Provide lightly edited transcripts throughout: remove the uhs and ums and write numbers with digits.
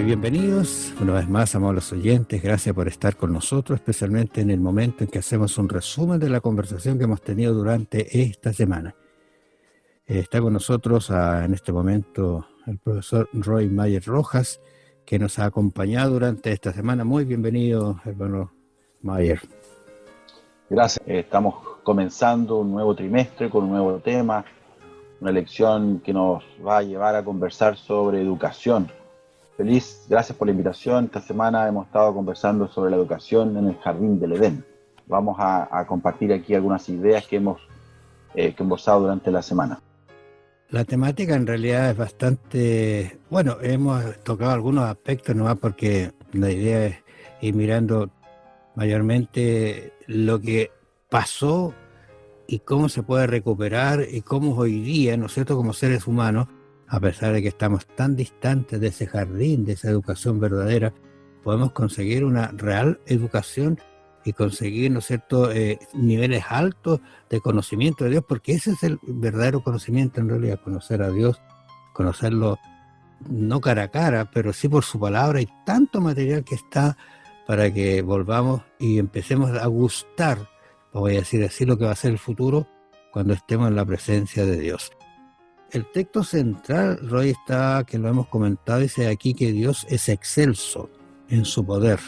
bienvenidos una vez más, amables oyentes. Gracias por estar con nosotros, especialmente en el momento en que hacemos un resumen de la conversación que hemos tenido durante esta semana. Está con nosotros en este momento el profesor Roy Mayer Rojas, que nos ha acompañado durante esta semana. Muy bienvenido, hermano Mayer. Gracias. Estamos comenzando un nuevo trimestre con un nuevo tema, una lección que nos va a llevar a conversar sobre educación. Feliz, gracias por la invitación. Esta semana hemos estado conversando sobre la educación en el Jardín del Edén. Vamos a compartir aquí algunas ideas que hemos conversado durante la semana. La temática en realidad es bastante... Bueno, hemos tocado algunos aspectos nomás porque la idea es ir mirando mayormente lo que pasó y cómo se puede recuperar y cómo hoy día, ¿no es cierto?, como seres humanos, a pesar de que estamos tan distantes de ese jardín, de esa educación verdadera, podemos conseguir una real educación y conseguir, ¿no es cierto?, niveles altos de conocimiento de Dios, porque ese es el verdadero conocimiento en realidad, conocer a Dios, conocerlo no cara a cara, pero sí por su palabra, y tanto material que está para que volvamos y empecemos a gustar, voy a decir así, lo que va a ser el futuro cuando estemos en la presencia de Dios. El texto central, Roy, está, que lo hemos comentado, dice aquí que Dios es excelso en su poder.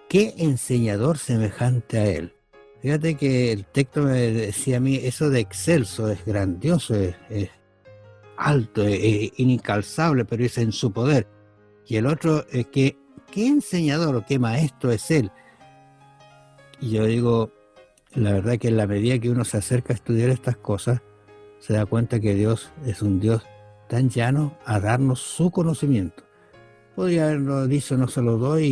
¿Qué enseñador semejante a Él? Fíjate que el texto me decía a mí, eso de excelso es grandioso, es alto, es incalzable, pero es en su poder. Y el otro es que, ¿qué enseñador o qué maestro es Él? Y yo digo, la verdad que en la medida que uno se acerca a estudiar estas cosas, se da cuenta que Dios es un Dios tan llano a darnos su conocimiento. Podría haberlo dicho, no se lo doy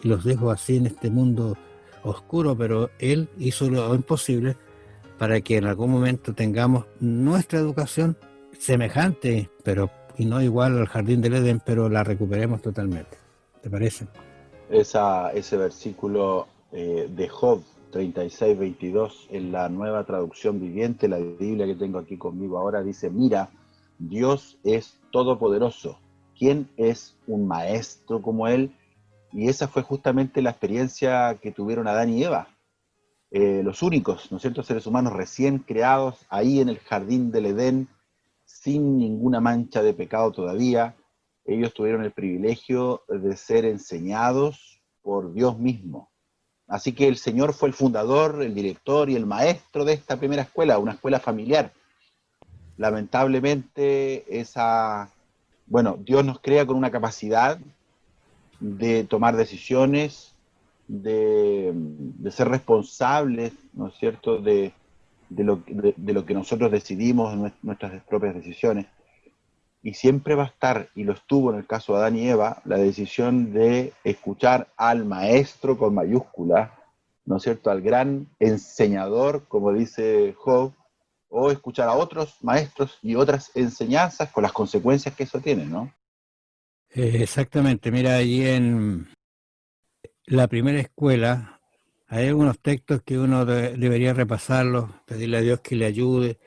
y los dejo así en este mundo oscuro, pero Él hizo lo imposible para que en algún momento tengamos nuestra educación semejante, pero y no igual al Jardín del Edén, pero la recuperemos totalmente. ¿Te parece? Ese versículo de Job 36:22 en la Nueva Traducción Viviente, la Biblia que tengo aquí conmigo ahora, dice: mira, Dios es todopoderoso. ¿Quién es un maestro como Él? Y esa fue justamente la experiencia que tuvieron Adán y Eva, los únicos, ¿no es cierto?, seres humanos recién creados ahí en el Jardín del Edén, sin ninguna mancha de pecado todavía. Ellos tuvieron el privilegio de ser enseñados por Dios mismo. Así que el Señor fue el fundador, el director y el maestro de esta primera escuela, una escuela familiar. Lamentablemente, Dios nos crea con una capacidad de tomar decisiones, de ser responsables, ¿no es cierto?, de lo que nosotros decidimos en nuestras propias decisiones. Y siempre va a estar, y lo estuvo en el caso de Adán y Eva, la decisión de escuchar al maestro con mayúscula, ¿no es cierto?, al gran enseñador, como dice Job, o escuchar a otros maestros y otras enseñanzas con las consecuencias que eso tiene, ¿no? Exactamente, mira, allí en la primera escuela hay algunos textos que uno debería repasarlos, pedirle a Dios que le ayude,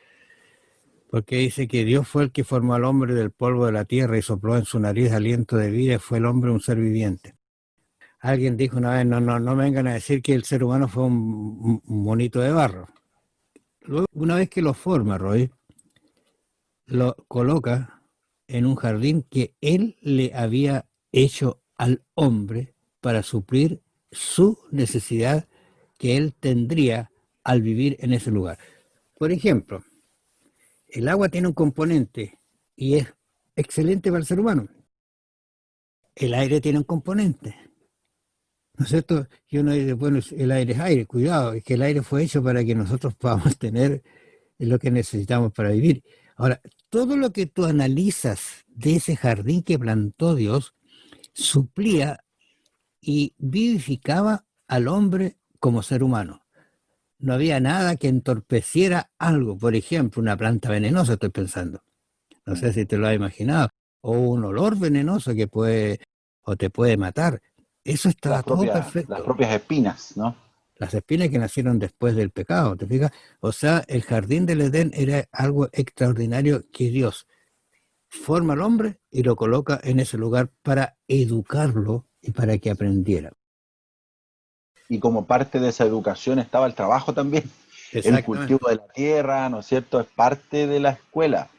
porque dice que Dios fue el que formó al hombre del polvo de la tierra y sopló en su nariz aliento de vida, y fue el hombre un ser viviente. Alguien dijo una vez, no vengan a decir que el ser humano fue un monito de barro. Luego, una vez que lo forma, Roy, lo coloca en un jardín que él le había hecho al hombre para suplir su necesidad que él tendría al vivir en ese lugar. Por ejemplo, el agua tiene un componente y es excelente para el ser humano. El aire tiene un componente, ¿no es cierto? Y uno dice, bueno, el aire es aire, cuidado, es que el aire fue hecho para que nosotros podamos tener lo que necesitamos para vivir. Ahora, todo lo que tú analizas de ese jardín que plantó Dios, suplía y vivificaba al hombre como ser humano. No había nada que entorpeciera algo, por ejemplo, una planta venenosa, estoy pensando. No sé si te lo has imaginado. O un olor venenoso que puede o te puede matar. Eso estaba todo Las perfecto. propias espinas, ¿no? Las espinas que nacieron después del pecado, ¿te fijas? O sea, el jardín del Edén era algo extraordinario que Dios, forma al hombre y lo coloca en ese lugar para educarlo y para que aprendiera. Y como parte de esa educación estaba el trabajo también, el cultivo Exactamente. de la tierra, ¿no es cierto? Es parte de la escuela.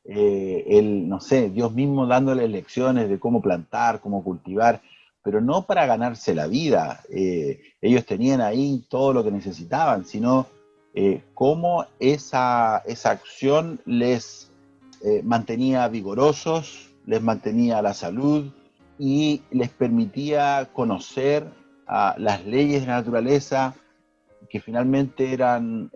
No sé, Dios mismo dándole lecciones de cómo plantar, cómo cultivar, pero no para ganarse la vida. Ellos tenían ahí todo lo que necesitaban, sino cómo esa acción les mantenía vigorosos, les mantenía la salud y les permitía conocer las leyes de la naturaleza, que finalmente eran,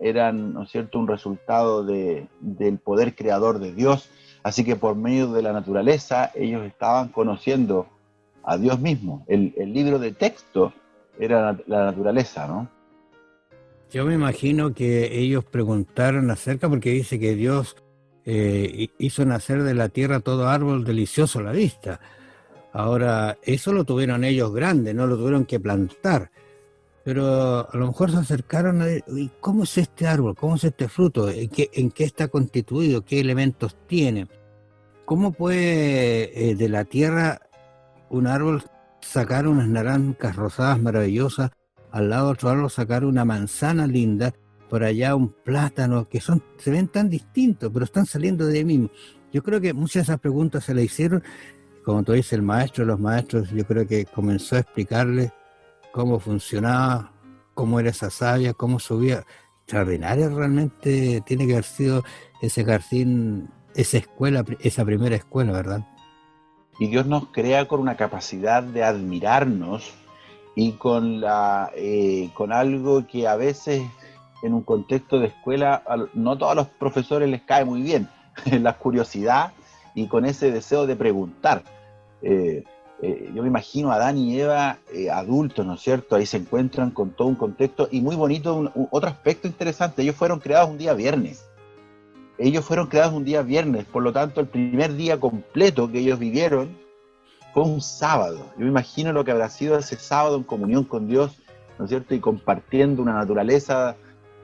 ¿no es cierto?, un resultado del poder creador de Dios. Así que por medio de la naturaleza ellos estaban conociendo a Dios mismo. El libro de texto era la naturaleza, ¿no? Yo me imagino que ellos preguntaron acerca, porque dice que Dios hizo nacer de la tierra todo árbol delicioso a la vista. Ahora, eso lo tuvieron ellos grande, no lo tuvieron que plantar. Pero a lo mejor se acercaron a ver, "¿Y cómo es este árbol? ¿Cómo es este fruto? En qué está constituido? ¿Qué elementos tiene? ¿Cómo puede de la tierra un árbol sacar unas naranjas rosadas maravillosas, al lado otro árbol sacar una manzana linda, por allá un plátano, que se ven tan distintos, pero están saliendo de ahí mismo? Yo creo que muchas de esas preguntas se le hicieron, como tú dices, el maestro de los maestros, yo creo que comenzó a explicarles cómo funcionaba, cómo era esa savia, cómo subía. Extraordinaria realmente tiene que haber sido ese jardín, esa escuela, esa primera escuela, ¿verdad? Y Dios nos crea con una capacidad de admirarnos y con algo que a veces en un contexto de escuela no todos los profesores les cae muy bien, la curiosidad y con ese deseo de preguntar. Eh, yo me imagino a Adán y Eva adultos, ¿no es cierto? Ahí se encuentran con todo un contexto y muy bonito, otro aspecto interesante, ellos fueron creados un día viernes. Ellos fueron creados un día viernes, por lo tanto el primer día completo que ellos vivieron fue un sábado. Yo me imagino lo que habrá sido ese sábado en comunión con Dios, ¿no es cierto? Y compartiendo una naturaleza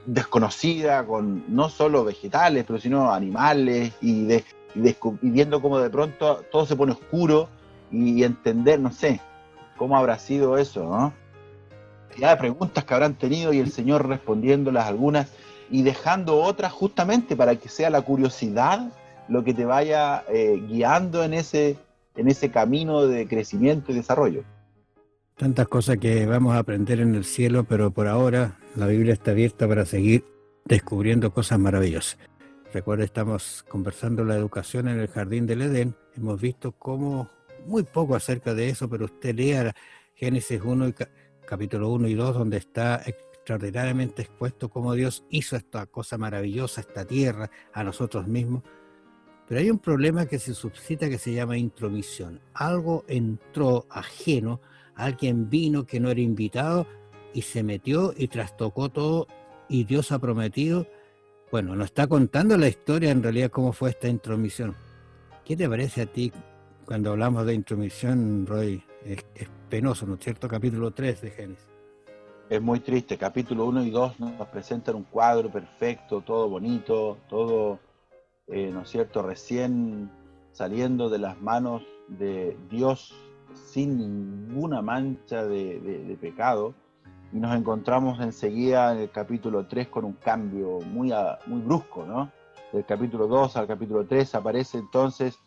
desconocida con no solo vegetales, pero sino animales y viendo cómo de pronto todo se pone oscuro y entender, no sé, cómo habrá sido eso, ¿no? Ya preguntas que habrán tenido y el Señor respondiéndolas algunas y dejando otras justamente para que sea la curiosidad lo que te vaya guiando en ese camino de crecimiento y desarrollo. Tantas cosas que vamos a aprender en el cielo, pero por ahora la Biblia está abierta para seguir descubriendo cosas maravillosas. Recuerda, estamos conversando la educación en el Jardín del Edén. Hemos visto cómo, muy poco acerca de eso, pero usted lea Génesis 1 y capítulo 1 y 2, donde está extraordinariamente expuesto cómo Dios hizo esta cosa maravillosa, esta tierra, a nosotros mismos. Pero hay un problema que se suscita que se llama intromisión. Algo entró ajeno, alguien vino que no era invitado y se metió y trastocó todo, y Dios ha prometido. Bueno, nos está contando la historia en realidad cómo fue esta intromisión. ¿Qué te parece a ti cuando hablamos de intromisión, Roy? Es penoso, ¿no es cierto? Capítulo 3 de Génesis. Es muy triste, capítulo 1 y 2 nos presentan un cuadro perfecto, todo bonito, todo, ¿no es cierto?, recién saliendo de las manos de Dios sin ninguna mancha de pecado. Y nos encontramos enseguida en el capítulo 3 con un cambio muy brusco, ¿no? Del capítulo 2 al capítulo 3 aparece entonces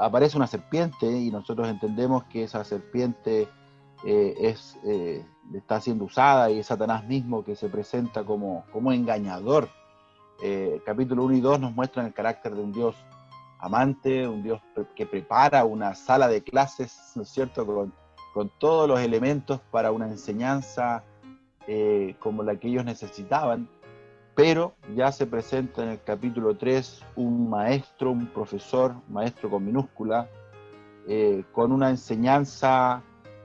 aparece una serpiente y nosotros entendemos que esa serpiente está siendo usada y es Satanás mismo que se presenta como engañador. Capítulo 1 y 2 nos muestran el carácter de un Dios amante, un Dios que prepara una sala de clases, ¿no es cierto?, con todos los elementos para una enseñanza como la que ellos necesitaban, pero ya se presenta en el capítulo 3 un maestro, un profesor, maestro con minúscula, con una enseñanza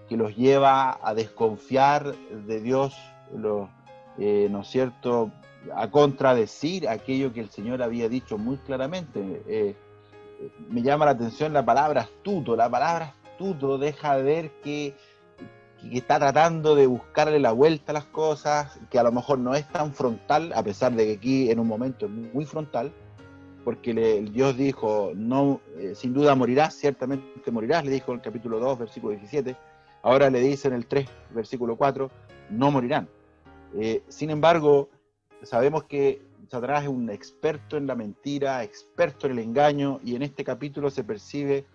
que los lleva a desconfiar de Dios, ¿no es cierto?, a contradecir aquello que el Señor había dicho muy claramente. Me llama la atención la palabra astuto. La palabra astuto deja ver que está tratando de buscarle la vuelta a las cosas, que a lo mejor no es tan frontal, a pesar de que aquí en un momento es muy frontal, porque Dios dijo, no, sin duda morirás, ciertamente morirás, le dijo en el capítulo 2, versículo 17. Ahora le dice en el 3, versículo 4, no morirán. Sin embargo, sabemos que Satanás es un experto en la mentira, experto en el engaño, y en este capítulo se percibe,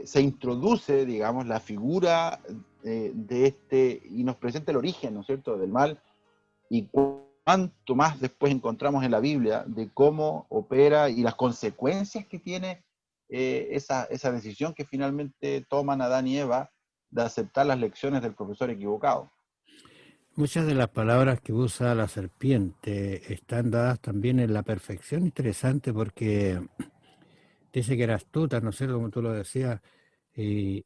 se introduce, digamos, la figura de este, y nos presenta el origen, ¿no es cierto?, del mal, y cuánto más después encontramos en la Biblia de cómo opera y las consecuencias que tiene esa decisión que finalmente toman Adán y Eva de aceptar las lecciones del profesor equivocado. Muchas de las palabras que usa la serpiente están dadas también en la perfección. Interesante porque dice que era astuta, ¿no es cierto?, como tú lo decías, y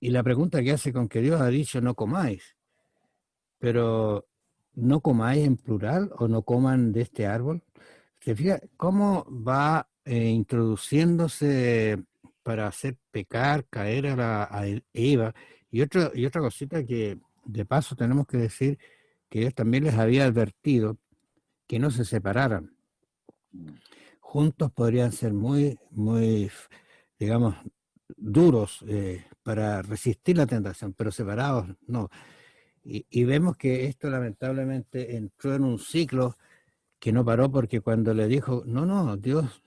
la pregunta que hace con que Dios ha dicho no comáis, pero no comáis en plural o no coman de este árbol. ¿Se fija cómo va introduciéndose para hacer pecar, caer a Eva? Y otra cosita que de paso tenemos que decir que Dios también les había advertido que no se separaran. Juntos podrían ser muy, digamos, duros para resistir la tentación, pero separados no. Y vemos que esto lamentablemente entró en un ciclo que no paró, porque cuando le dijo, no, Dios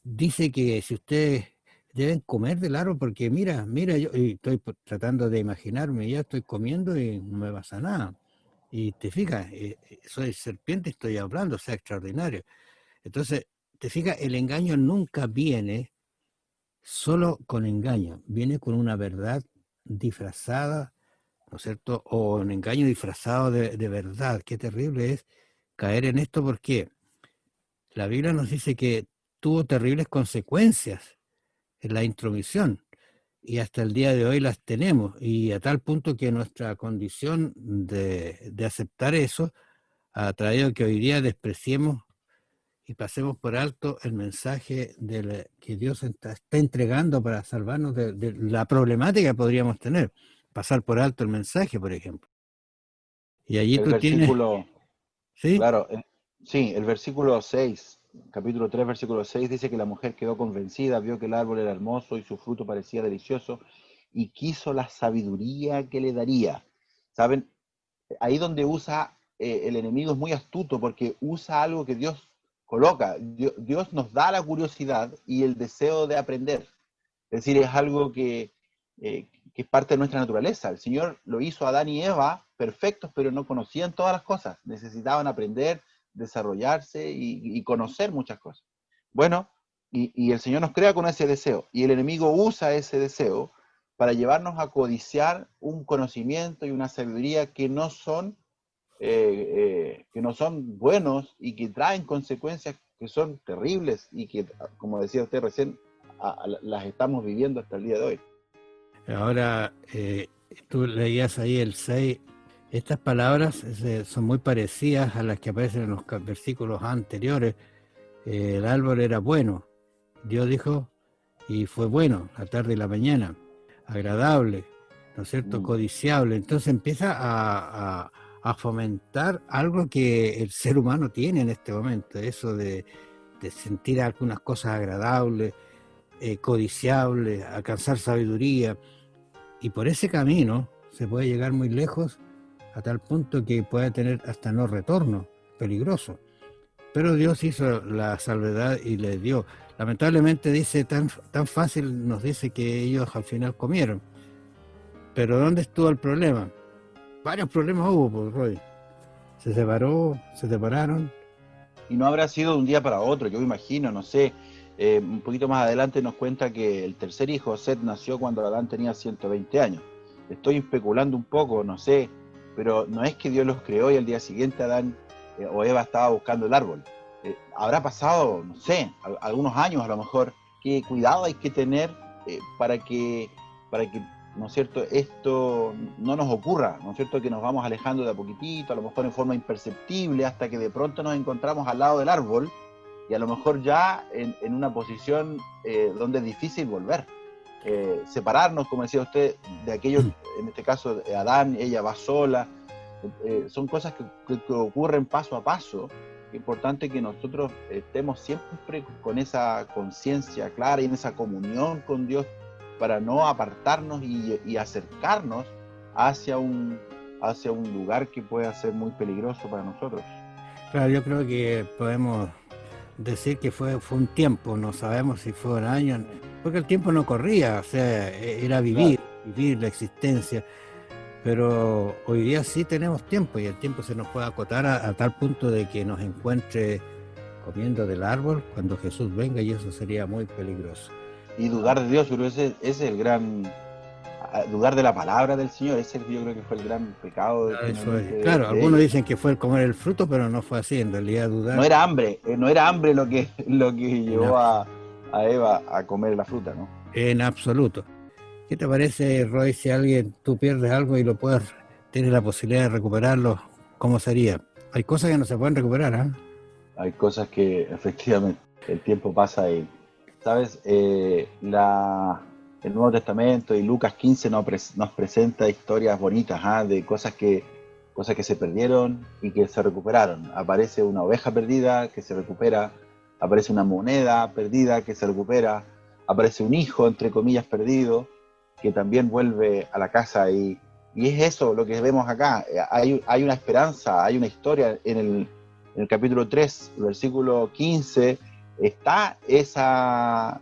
dice que si ustedes deben comer del árbol, porque mira, yo y estoy tratando de imaginarme, ya estoy comiendo y no me pasa nada. Y te fijas, soy serpiente, estoy hablando, o sea, extraordinario. Entonces, te fijas, el engaño nunca viene solo con engaño, viene con una verdad disfrazada, ¿no es cierto? O un engaño disfrazado de verdad. Qué terrible es caer en esto, porque la Biblia nos dice que tuvo terribles consecuencias en la intromisión, y hasta el día de hoy las tenemos, y a tal punto que nuestra condición de aceptar eso ha traído que hoy día despreciemos y pasemos por alto el mensaje que Dios está entregando para salvarnos de la problemática que podríamos tener. Pasar por alto el mensaje, por ejemplo. Y allí El tú tienes, versículo, ¿sí? claro, sí, el versículo 6, capítulo 3, versículo 6 dice que la mujer quedó convencida, vio que el árbol era hermoso y su fruto parecía delicioso y quiso la sabiduría que le daría. ¿Saben? Ahí donde usa el enemigo es muy astuto, porque usa algo que Dios coloca. Dios nos da la curiosidad y el deseo de aprender. Es decir, es algo que es parte de nuestra naturaleza. El Señor lo hizo a Adán y Eva perfectos, pero no conocían todas las cosas. Necesitaban aprender, desarrollarse y conocer muchas cosas. Bueno, y el Señor nos crea con ese deseo. Y el enemigo usa ese deseo para llevarnos a codiciar un conocimiento y una sabiduría que no son buenos y que traen consecuencias que son terribles y que, como decía usted recién, las estamos viviendo hasta el día de hoy. Ahora, tú leías ahí el 6. Estas palabras son muy parecidas a las que aparecen en los versículos anteriores. El árbol era bueno. Dios dijo, y fue bueno, la tarde y la mañana, agradable, ¿no es cierto?, Mm. codiciable. Entonces empieza a fomentar algo que el ser humano tiene en este momento, eso de sentir algunas cosas agradables, codiciables, alcanzar sabiduría. Y por ese camino se puede llegar muy lejos, a tal punto que puede tener hasta no retorno, peligroso. Pero Dios hizo la salvedad y le dio. Lamentablemente dice, tan fácil nos dice que ellos al final comieron. Pero ¿dónde estuvo el problema? Varios problemas hubo, pues, Roy. Se separaron. Y no habrá sido de un día para otro, yo me imagino, no sé. Un poquito más adelante nos cuenta que el tercer hijo, Set, nació cuando Adán tenía 120 años. Estoy especulando un poco, no sé, pero no es que Dios los creó y al día siguiente Adán o Eva estaba buscando el árbol. Habrá pasado, no sé, algunos años a lo mejor. Qué cuidado hay que tener para que, ¿no es cierto?, esto no nos ocurra, ¿no es cierto?, que nos vamos alejando de a poquitito, a lo mejor en forma imperceptible, hasta que de pronto nos encontramos al lado del árbol y a lo mejor ya en una posición donde es difícil volver. Separarnos, como decía usted, de aquellos, en este caso Adán, ella va sola, son cosas que ocurren paso a paso importante que nosotros estemos siempre con esa conciencia clara y en esa comunión con Dios para no apartarnos y acercarnos hacia un lugar que pueda ser muy peligroso para nosotros. Claro, yo creo que podemos decir que fue un tiempo, no sabemos si fue un año, porque el tiempo no corría, o sea, era Claro. vivir la existencia. Pero hoy día sí tenemos tiempo y el tiempo se nos puede acotar a tal punto de que nos encuentre comiendo del árbol cuando Jesús venga, y eso sería muy peligroso. Y dudar de Dios, yo creo que ese es el gran, dudar de la palabra del Señor, ese yo creo que fue el gran pecado Eso es. finalmente Claro, de algunos ellos. dicen que fue el comer el fruto, pero no fue así, en realidad No dudar era hambre, no era hambre lo que en, llevó a Eva a comer la fruta, ¿no? en absoluto. ¿Qué te parece, Roy, si tú pierdes algo y tienes la posibilidad de recuperarlo, cómo sería? Hay cosas que no se pueden recuperar, ¿ah? Hay cosas que efectivamente el tiempo pasa y, ¿sabes? El Nuevo Testamento y Lucas 15 nos presenta historias bonitas, ¿ah? De cosas que se perdieron y que se recuperaron. Aparece una oveja perdida que se recupera, aparece una moneda perdida que se recupera, aparece un hijo, entre comillas, perdido, que también vuelve a la casa y es eso lo que vemos acá. Hay una esperanza, hay una historia en el capítulo 3, versículo 15, está esa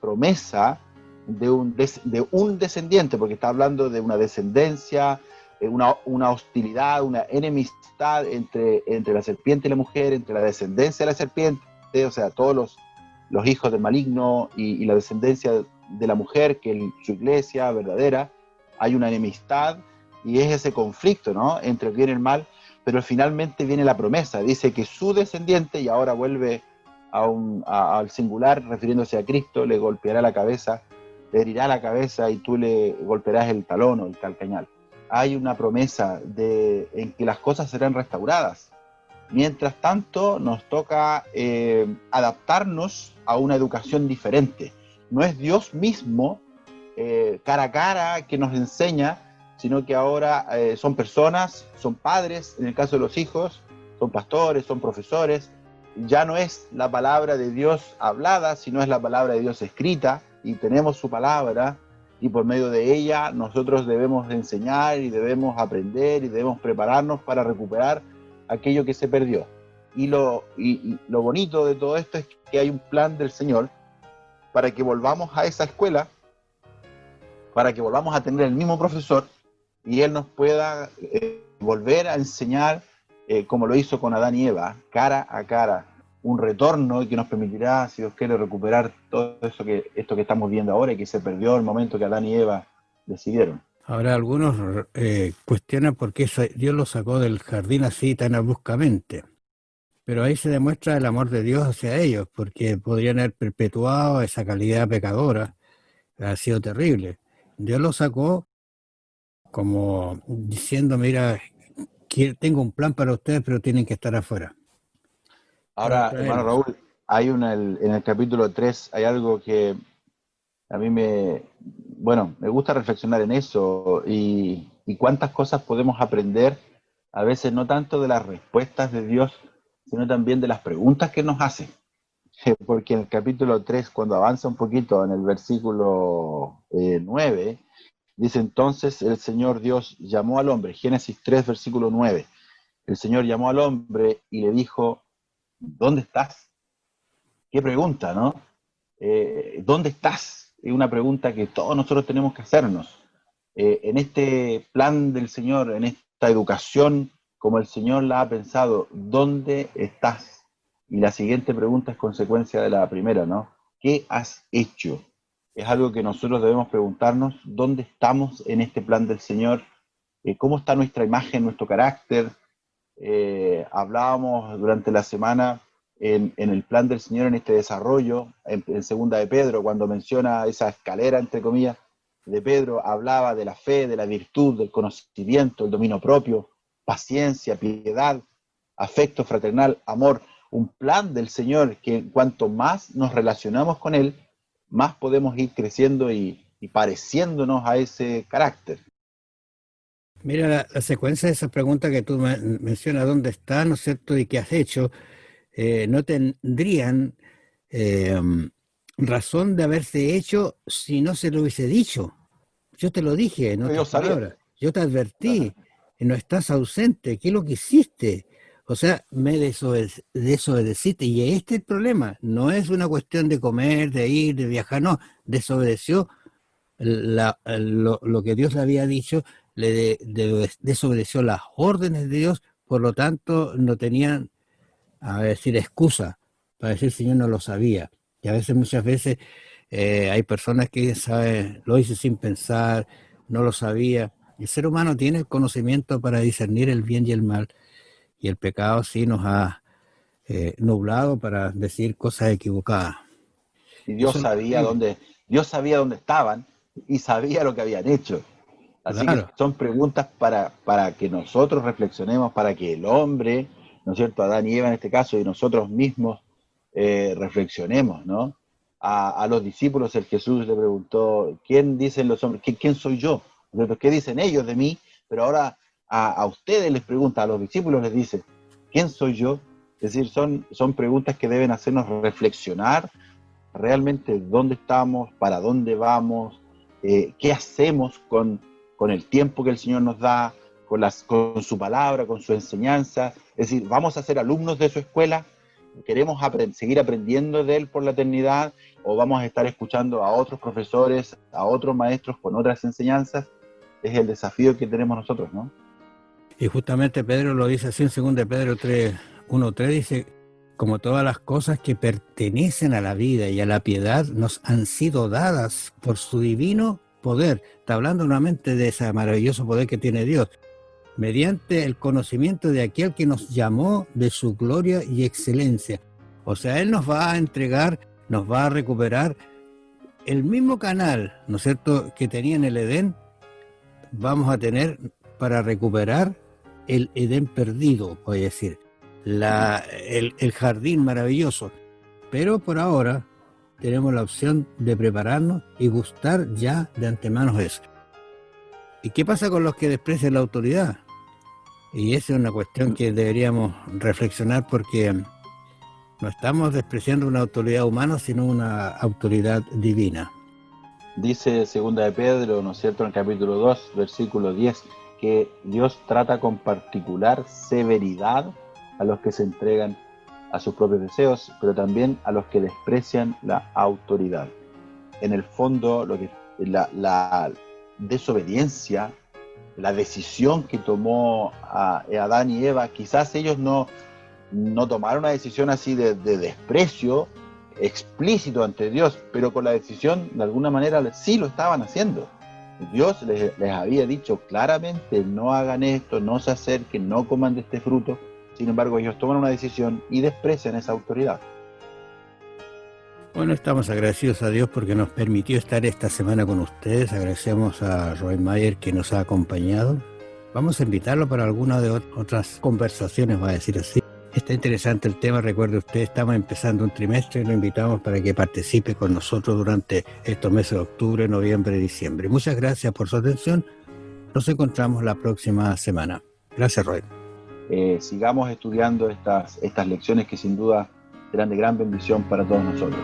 promesa de un descendiente, porque está hablando de una descendencia, una hostilidad, una enemistad entre la serpiente y la mujer, entre la descendencia de la serpiente, o sea, todos los hijos del maligno y la descendencia de la mujer, que es su iglesia verdadera. Hay una enemistad y es ese conflicto, ¿no?, entre el bien y el mal, pero finalmente viene la promesa, dice que su descendiente, y ahora vuelve al singular, refiriéndose a Cristo, le golpeará la cabeza, le herirá la cabeza y tú le golpearás el talón o el calcañal. Hay una promesa en que las cosas serán restauradas. Mientras tanto, nos toca adaptarnos a una educación diferente. No es Dios mismo, cara a cara, que nos enseña, sino que ahora son personas, son padres, en el caso de los hijos, son pastores, son profesores. Ya no es la palabra de Dios hablada, sino es la palabra de Dios escrita, y tenemos su palabra, y por medio de ella nosotros debemos enseñar y debemos aprender y debemos prepararnos para recuperar aquello que se perdió. Y lo bonito de todo esto es que hay un plan del Señor para que volvamos a esa escuela, para que volvamos a tener el mismo profesor y Él nos pueda volver a enseñar, como lo hizo con Adán y Eva, cara a cara, un retorno que nos permitirá, si Dios quiere, recuperar todo esto que estamos viendo ahora y que se perdió el momento que Adán y Eva decidieron. Ahora algunos cuestionan por qué Dios lo sacó del jardín así tan abruptamente. Pero ahí se demuestra el amor de Dios hacia ellos, porque podrían haber perpetuado esa calidad pecadora. Ha sido terrible. Dios lo sacó como diciendo, mira, tengo un plan para ustedes, pero tienen que estar afuera, para Ahora, hermano traerlos. Raúl, en el capítulo 3 hay algo que a mí me gusta reflexionar en eso y cuántas cosas podemos aprender, a veces no tanto de las respuestas de Dios, sino también de las preguntas que nos hace. Porque en el capítulo 3, cuando avanza un poquito en el versículo 9, dice: entonces el Señor Dios llamó al hombre, Génesis 3, versículo 9, el Señor llamó al hombre y le dijo: ¿dónde estás? Qué pregunta, ¿no? ¿Dónde estás? Es una pregunta que todos nosotros tenemos que hacernos. En este plan del Señor, en esta educación como el Señor la ha pensado, ¿dónde estás? Y la siguiente pregunta es consecuencia de la primera, ¿no? ¿Qué has hecho? Es algo que nosotros debemos preguntarnos: ¿dónde estamos en este plan del Señor? ¿Cómo está nuestra imagen, nuestro carácter? Hablábamos durante la semana en el plan del Señor, en este desarrollo, en segunda de Pedro, cuando menciona esa escalera, entre comillas, de Pedro, hablaba de la fe, de la virtud, del conocimiento, el dominio propio, paciencia, piedad, afecto fraternal, amor, un plan del Señor que cuanto más nos relacionamos con Él, más podemos ir creciendo y pareciéndonos a ese carácter. Mira, la secuencia de esas preguntas que tú mencionas, ¿dónde estás, no es cierto? ¿Y qué has hecho? no tendrían razón de haberse hecho si no se lo hubiese dicho. Yo te lo dije en otras palabras. Yo te advertí, no estás ausente, ¿qué es lo que hiciste? O sea, me desobedeciste, y este es el problema. No es una cuestión de comer, de ir, de viajar, no. Desobedeció lo que Dios le había dicho, desobedeció las órdenes de Dios, por lo tanto no tenían, a decir, excusa para decir, Señor, no lo sabía. Y a veces, muchas veces, hay personas que saben, lo hice sin pensar, no lo sabía. El ser humano tiene el conocimiento para discernir el bien y el mal, y el pecado sí nos ha nublado para decir cosas equivocadas. Y Dios sabía dónde estaban y sabía lo que habían hecho. Así Claro. que son preguntas para que nosotros reflexionemos, para que el hombre, ¿no es cierto?, Adán y Eva en este caso, y nosotros mismos reflexionemos, ¿no? A los discípulos el Jesús le preguntó, ¿quién dicen los hombres? ¿Quién soy yo? ¿Qué dicen ellos de mí? Pero ahora a ustedes les pregunta, a los discípulos les dice, ¿quién soy yo? Es decir, son preguntas que deben hacernos reflexionar realmente dónde estamos, para dónde vamos, qué hacemos con el tiempo que el Señor nos da, con su palabra, con su enseñanza. Es decir, ¿vamos a ser alumnos de su escuela? ¿Queremos seguir aprendiendo de Él por la eternidad? ¿O vamos a estar escuchando a otros profesores, a otros maestros con otras enseñanzas? Es el desafío que tenemos nosotros, ¿no? Y justamente Pedro lo dice así en 2 Pedro 1:3, dice, como todas las cosas que pertenecen a la vida y a la piedad nos han sido dadas por su divino poder. Está hablando nuevamente de ese maravilloso poder que tiene Dios, mediante el conocimiento de aquel que nos llamó de su gloria y excelencia. O sea, Él nos va a entregar, nos va a recuperar el mismo canal, ¿no es cierto?, que tenía en el Edén, vamos a tener para recuperar el Edén perdido, voy a decir, el jardín maravilloso. Pero por ahora tenemos la opción de prepararnos y gustar ya de antemano eso. ¿Y qué pasa con los que desprecian la autoridad? Y esa es una cuestión que deberíamos reflexionar, porque no estamos despreciando una autoridad humana, sino una autoridad divina. Dice 2 de Pedro, ¿no es cierto?, en el capítulo 2, versículo 10, que Dios trata con particular severidad a los que se entregan a sus propios deseos, pero también a los que desprecian la autoridad. En el fondo, la desobediencia, la decisión que tomó Adán y Eva, quizás ellos no tomaron una decisión así de desprecio explícito ante Dios, pero con la decisión de alguna manera sí lo estaban haciendo. Dios les había dicho claramente, no hagan esto, no se acerquen, no coman de este fruto. Sin embargo, ellos toman una decisión y desprecian esa autoridad. Bueno, estamos agradecidos a Dios porque nos permitió estar esta semana con ustedes. Agradecemos a Roy Mayer que nos ha acompañado. Vamos a invitarlo para alguna de otras conversaciones, va a decir así. Está interesante el tema. Recuerde usted, estamos empezando un trimestre y lo invitamos para que participe con nosotros durante estos meses de octubre, noviembre y diciembre. Muchas gracias por su atención. Nos encontramos la próxima semana. Gracias, Roy. Sigamos estudiando estas lecciones que sin duda serán de gran bendición para todos nosotros.